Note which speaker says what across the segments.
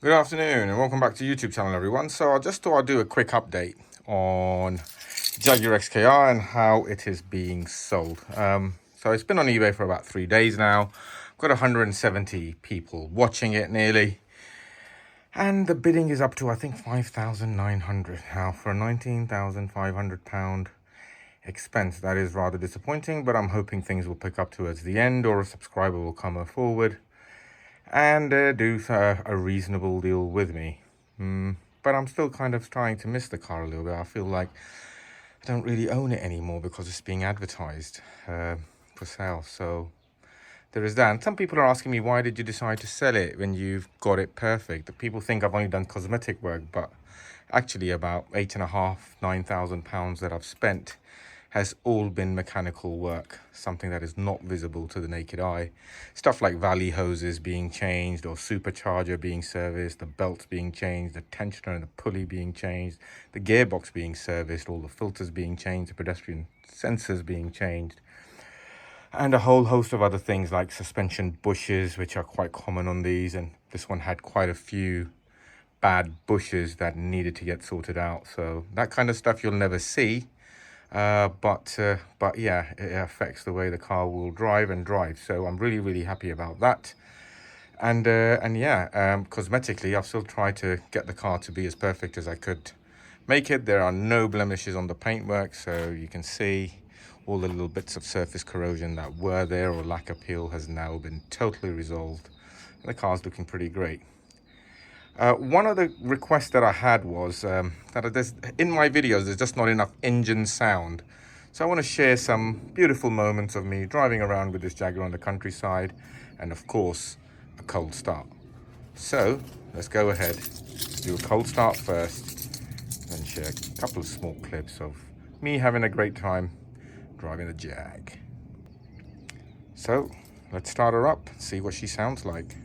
Speaker 1: Good afternoon and welcome back to YouTube channel, everyone. So I just thought I'd do a quick update on Jaguar XKR and how it is being sold. So it's been on eBay for about 3 days now. Got 170 people watching it nearly. And the bidding is up to, I think, 5,900 now for a £19,500 expense. That is rather disappointing, but I'm hoping things will pick up towards the end or a subscriber will come forward and do a reasonable deal with me. But I'm still kind of trying to miss the car a little bit. I feel like I don't really own it anymore because it's being advertised for sale. So there is that. And some people are asking me, why did you decide to sell it when you've got it perfect? People think I've only done cosmetic work, but actually about £8,500–9,000 that I've spent has all been mechanical work, something that is not visible to the naked eye. Stuff like valley hoses being changed or supercharger being serviced, the belts being changed, the tensioner and the pulley being changed, the gearbox being serviced, all the filters being changed, the pedestrian sensors being changed, and a whole host of other things like suspension bushes, which are quite common on these. And this one had quite a few bad bushes that needed to get sorted out. So that kind of stuff you'll never see. But yeah, it affects the way the car will drive. So I'm really happy about that. And yeah, cosmetically, I've still tried to get the car to be as perfect as I could make it. There are no blemishes on the paintwork, so you can see all the little bits of surface corrosion that were there or lack of peel has now been totally resolved. And the car's looking pretty great. One of the requests that I had was that in my videos there's just not enough engine sound. So I want to share some beautiful moments of me driving around with this Jaguar on the countryside, and of course a cold start. So let's go ahead, do a cold start first, then share a couple of small clips of me having a great time driving the Jag. So let's start her up, see what she sounds like.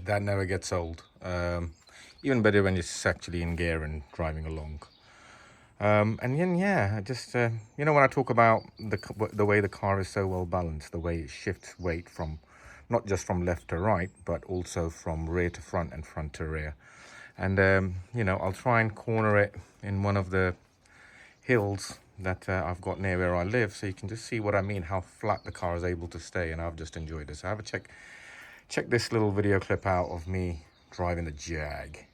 Speaker 1: That never gets old. Even better when it's actually in gear and driving along. And then, yeah, just, when I talk about the way the car is so well balanced, the way it shifts weight from, not just from left to right, but also from rear to front and front to rear. And, I'll try and corner it in one of the hills that I've got near where I live, so you can just see what I mean, how flat the car is able to stay. And I've just enjoyed this. So have a check this little video clip out of me driving the Jag.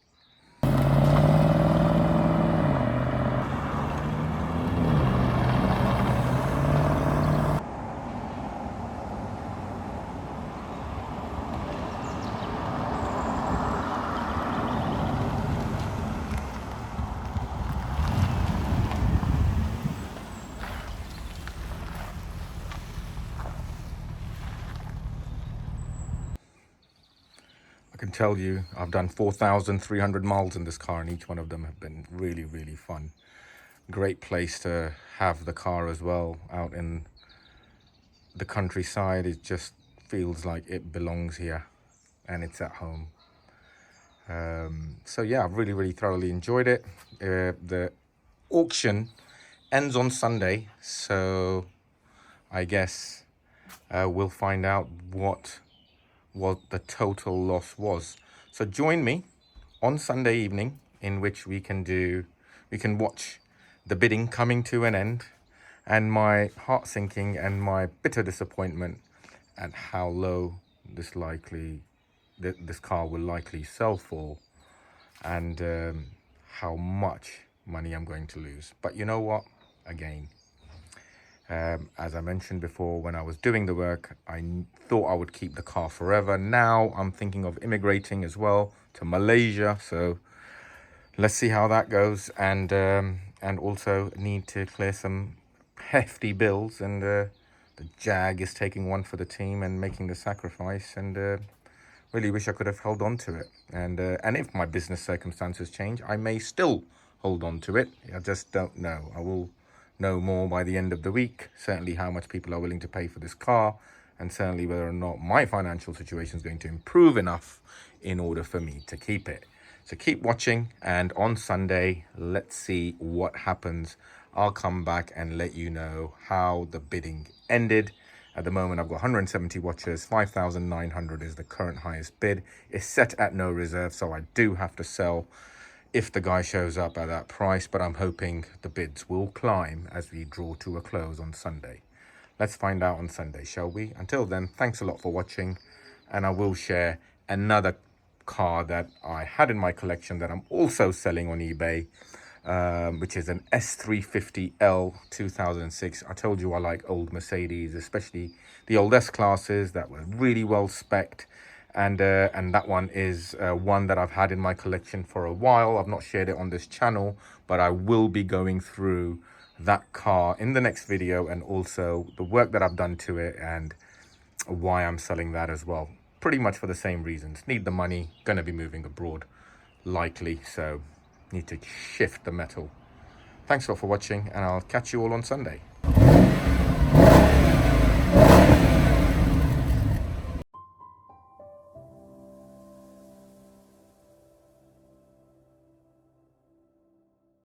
Speaker 1: I can tell you I've done 4,300 miles in this car, and each one of them have been really fun. Great place to have the car as well, out in the countryside. It just feels like it belongs here and it's at home. So yeah, I've really thoroughly enjoyed it. The auction ends on Sunday, so I guess we'll find out what the total loss was. So join me on Sunday evening, in which we can watch the bidding coming to an end, and my heart sinking and my bitter disappointment at how low this car will likely sell for, and how much money I'm going to lose. But you know what? Again, As I mentioned before, when I was doing the work, thought I would keep the car forever. Now I'm thinking of immigrating as well to Malaysia. So let's see how that goes. And also need to clear some hefty bills. And the Jag is taking one for the team and making the sacrifice. And really wish I could have held on to it. And if my business circumstances change, I may still hold on to it. I just don't know. I will know more by the end of the week, certainly how much people are willing to pay for this car, and certainly whether or not my financial situation is going to improve enough in order for me to keep it. So keep watching, and on Sunday, let's see what happens. I'll come back and let you know how the bidding ended. At the moment, I've got 170 watchers. 5,900 is the current highest bid. It's set at no reserve, so I do have to sell if the guy shows up at that price, but I'm hoping the bids will climb as we draw to a close on Sunday. Let's find out on Sunday, shall we? Until then, thanks a lot for watching, and I will share another car that I had in my collection that I'm also selling on eBay, which is an S350L 2006. I told you I like old Mercedes, especially the old S-classes that were really well spec'd. And that one is one that I've had in my collection for a while. I've not shared it on this channel, but I will be going through that car in the next video, and also the work that I've done to it and why I'm selling that as well. Pretty much for the same reasons. Need the money, gonna be moving abroad, likely, so need to shift the metal. Thanks a lot for watching, and I'll catch you all on Sunday.